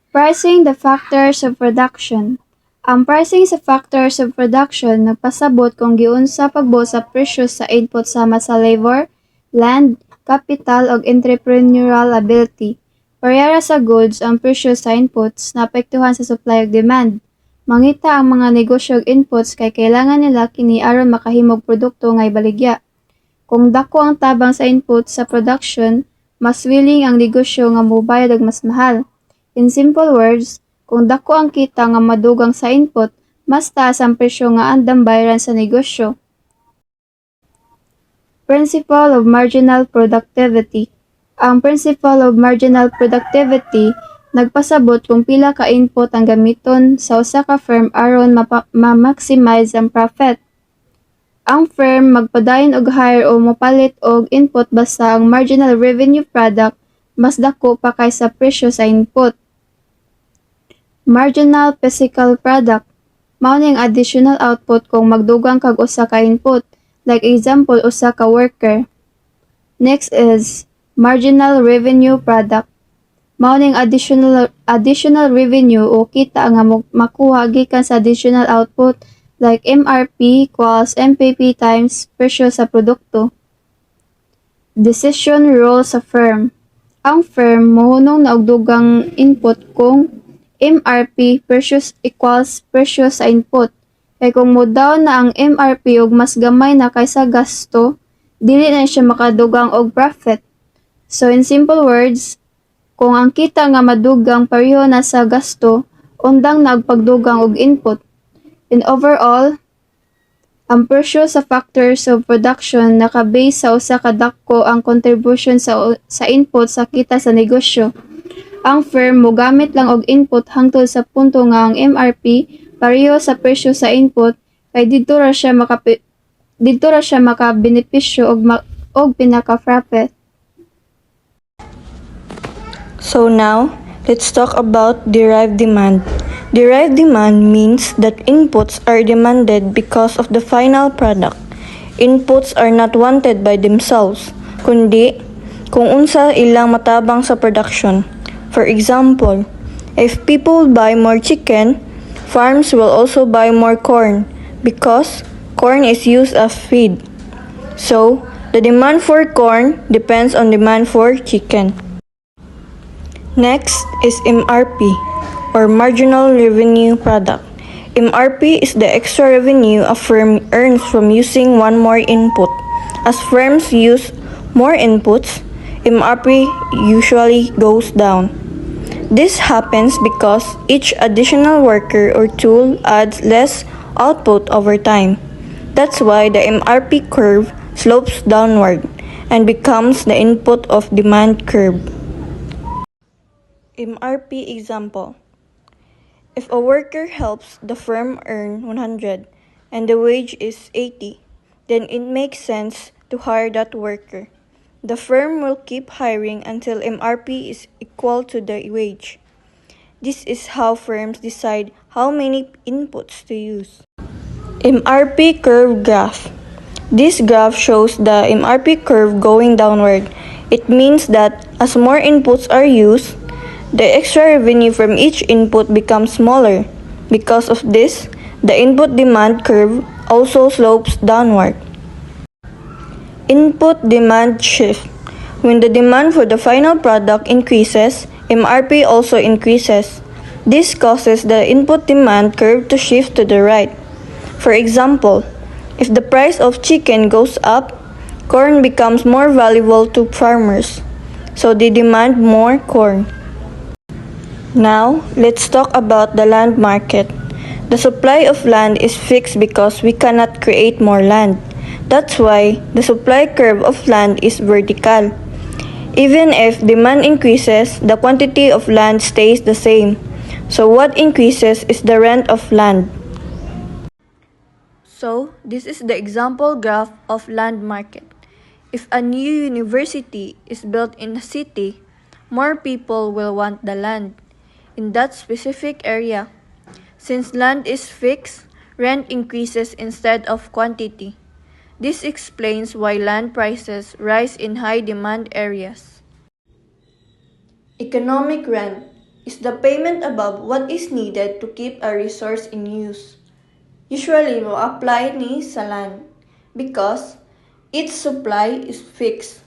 Pricing the factors of production. Ang pricing sa factors of production nagpasabot kung giunsa pagbuo sa presyo sa input sama sa labor, land, capital ug entrepreneurial ability. Parehara sa goods ang presyo sa inputs naapektuhan sa supply ug demand. Mangita ang mga negosyo ug inputs kay kailangan nila kini aron makahimog produkto nga ibaligya. Kung dako ang tabang sa input sa production, mas willing ang negosyo nga mobayad og mas mahal. In simple words, kung dako ang kita nga madugang sa input, mas taas ang presyo nga andam bayaran sa negosyo. Principle of marginal productivity. Ang principle of marginal productivity nagpasabot kung pila ka input ang gamiton sa usa ka firm aron ma-maximize ang profit. Ang firm magpadayon og hire o mopalit og input basta ang marginal revenue product mas dako pa kaysa presyo sa input. Marginal physical product mao ning additional output kung magdugang kag usa ka input, like example usa ka worker. Next is marginal revenue product. Mao ning additional revenue o kita nga makuha gikan sa additional output, like MRP equals MPP times presyo sa produkto. Decision role sa firm. Ang firm mohunong na og dugang input kung MRP equals presyo sa input. Kay kung modaw na ang MRP og mas gamay na kaysa gasto, dili na siya makadugang og profit. So in simple words, kung ang kita nga madugang pareho na sa gasto, undang na og pagdugang og input. In overall, ang presyo sa factors of production naka-base sa usa ka dako ang contribution sa input sa kita sa negosyo. Ang firm mogamit lang og input hangtod sa punto nga ang MRP pareho sa presyo sa input kay didto ra siya makabenepisyo og pinaka-profit. So now, let's talk about derived demand. Derived demand means that inputs are demanded because of the final product. Inputs are not wanted by themselves, kundi kung unsa ilang matabang sa production. For example, if people buy more chicken, farms will also buy more corn because corn is used as feed. So, the demand for corn depends on demand for chicken. Next is MRP, or Marginal Revenue Product. MRP is the extra revenue a firm earns from using one more input. As firms use more inputs, MRP usually goes down. This happens because each additional worker or tool adds less output over time. That's why the MRP curve slopes downward and becomes the input of demand curve. MRP example. If a worker helps the firm earn 100 and the wage is 80, then it makes sense to hire that worker. The firm will keep hiring until MRP is equal to the wage. This is how firms decide how many inputs to use. MRP curve graph. This graph shows the MRP curve going downward. It means that as more inputs are used, the extra revenue from each input becomes smaller. Because of this, the input demand curve also slopes downward. Input demand shift. When the demand for the final product increases, MRP also increases. This causes the input demand curve to shift to the right. For example, if the price of chicken goes up, corn becomes more valuable to farmers, so they demand more corn. Now, let's talk about the land market. The supply of land is fixed because we cannot create more land. That's why the supply curve of land is vertical. Even if demand increases, the quantity of land stays the same. So what increases is the rent of land. So, this is the example graph of land market. If a new university is built in a city, more people will want the land in that specific area. Since land is fixed, rent increases instead of quantity. This explains why land prices rise in high demand areas. Economic rent is the payment above what is needed to keep a resource in use. Usually, mo apply ni sa land because its supply is fixed.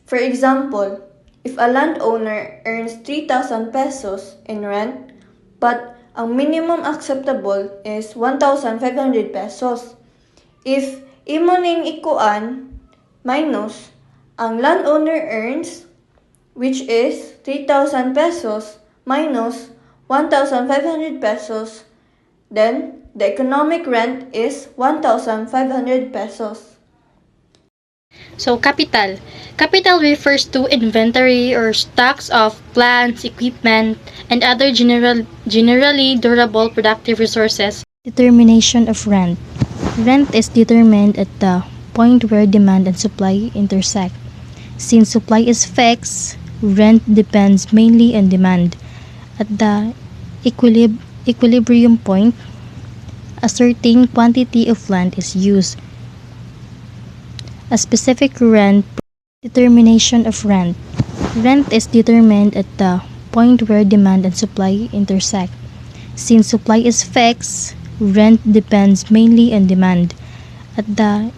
For example, if a landowner earns 3,000 pesos in rent, but ang minimum acceptable is 1,500 pesos. If imo ning ikuan minus ang landowner earns, which is 3,000 pesos minus 1,500 pesos, then the economic rent is 1,500 pesos. So, capital. Capital refers to inventory or stocks of plants, equipment, and other generally durable productive resources. Determination of rent. Rent is determined at the point where demand and supply intersect. Since supply is fixed, rent depends mainly on demand. At the equilibrium point, a certain quantity of land is used. A specific rent. Determination of rent. Rent is determined at the point where demand and supply intersect. Since supply is fixed, rent depends mainly on demand. At the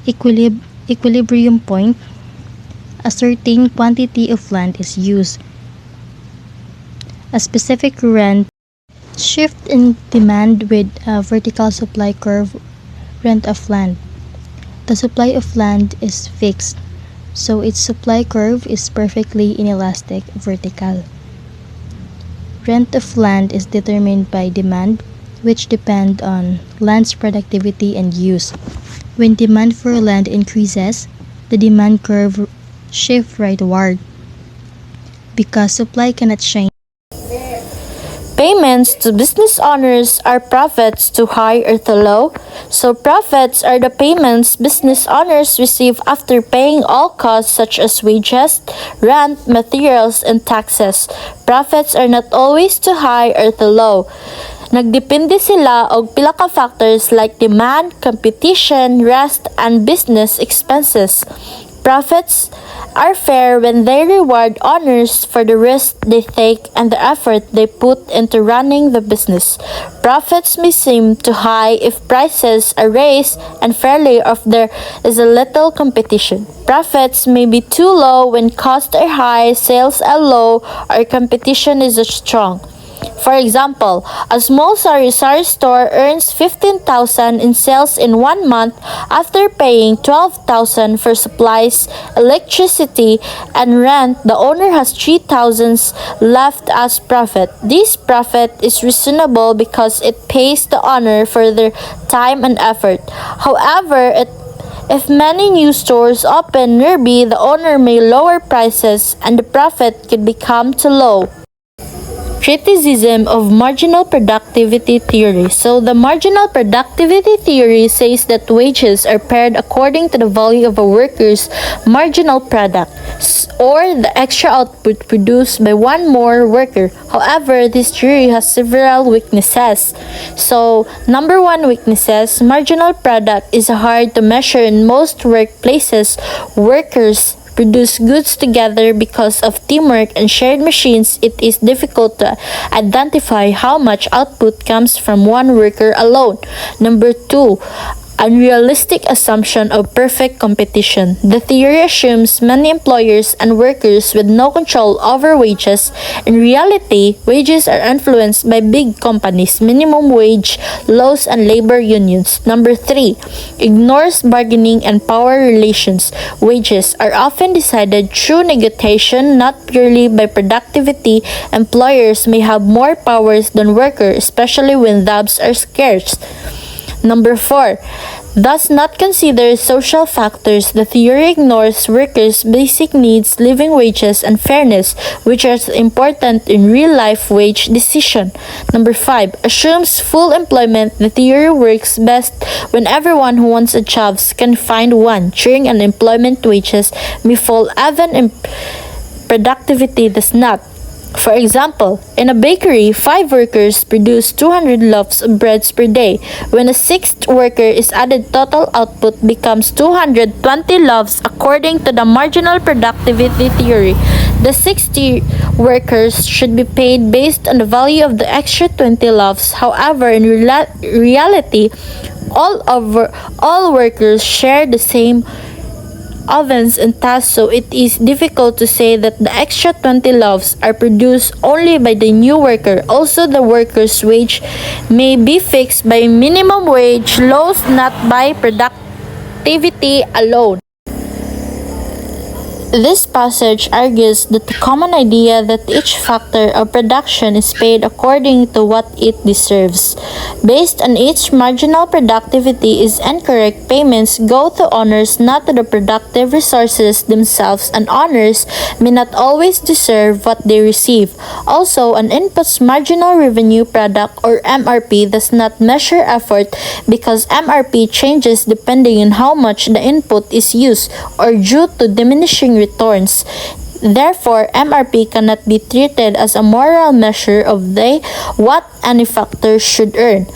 equilibrium point, a certain quantity of land is used. A specific rent. Shift in demand with a vertical supply curve. Rent of land. The supply of land is fixed, so its supply curve is perfectly inelastic vertical. Rent of land is determined by demand, which depend on land's productivity and use. When demand for land increases, the demand curve shifts rightward because supply cannot change. Payments to business owners are profits to high or to low. So profits are the payments business owners receive after paying all costs such as wages, rent, materials, and taxes. Profits are not always too high or too low. Nagdepende sila og pila ka factors like demand, competition, rest, and business expenses. Profits are fair when they reward owners for the risk they take and the effort they put into running the business. Profits may seem too high if prices are raised and fairly if there is a little competition. Profits may be too low when costs are high, sales are low, or competition is strong. For example, a small sari-sari store earns 15,000 in sales in 1 month after paying 12,000 for supplies, electricity, and rent. The owner has 3,000 left as profit. This profit is reasonable because it pays the owner for their time and effort. However, if many new stores open nearby, the owner may lower prices and the profit could become too low. Criticism of marginal productivity theory. So the marginal productivity theory says that wages are paired according to the value of a worker's marginal product or the extra output produced by one more worker. However, this theory has several weaknesses. So, number one weaknesses, marginal product is hard to measure in most workplaces. Workers produce goods together because of teamwork and shared machines. It is difficult to identify how much output comes from one worker alone. Number two, unrealistic assumption of perfect competition. The theory assumes many employers and workers with no control over wages. In reality, wages are influenced by big companies, minimum wage laws, and labor unions. Number 3, ignores bargaining and power relations. Wages are often decided through negotiation, not purely by productivity. Employers may have more powers than workers, especially when jobs are scarce. Number 4, does not consider social factors. The theory ignores workers' basic needs, living wages, and fairness, which are important in real-life wage decision. Number 5, assumes full employment. The theory works best when everyone who wants a job can find one. During unemployment, wages may fall even if productivity does not. For example, in a bakery, 5 workers produce 200 loaves of bread per day. When a 6th worker is added, total output becomes 220 loaves according to the marginal productivity theory. The 60 workers should be paid based on the value of the extra 20 loaves. However, in reality, all workers share the same ovens and tasks, so it is difficult to say that the extra 20 loaves are produced only by the new worker. Also, the worker's wage may be fixed by minimum wage laws, not by productivity alone. This passage argues that the common idea that each factor of production is paid according to what it deserves, based on each marginal productivity, is incorrect. Payments go to owners, not to the productive resources themselves, and owners may not always deserve what they receive. Also, an input's marginal revenue product, or MRP, does not measure effort because MRP changes depending on how much the input is used or due to diminishing returns. Therefore, MRP cannot be treated as a moral measure of what any factor should earn.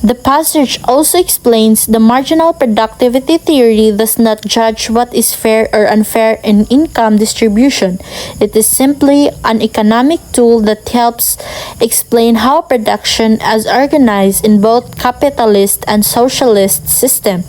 The passage also explains the marginal productivity theory does not judge what is fair or unfair in income distribution. It is simply an economic tool that helps explain how production is organized in both capitalist and socialist systems.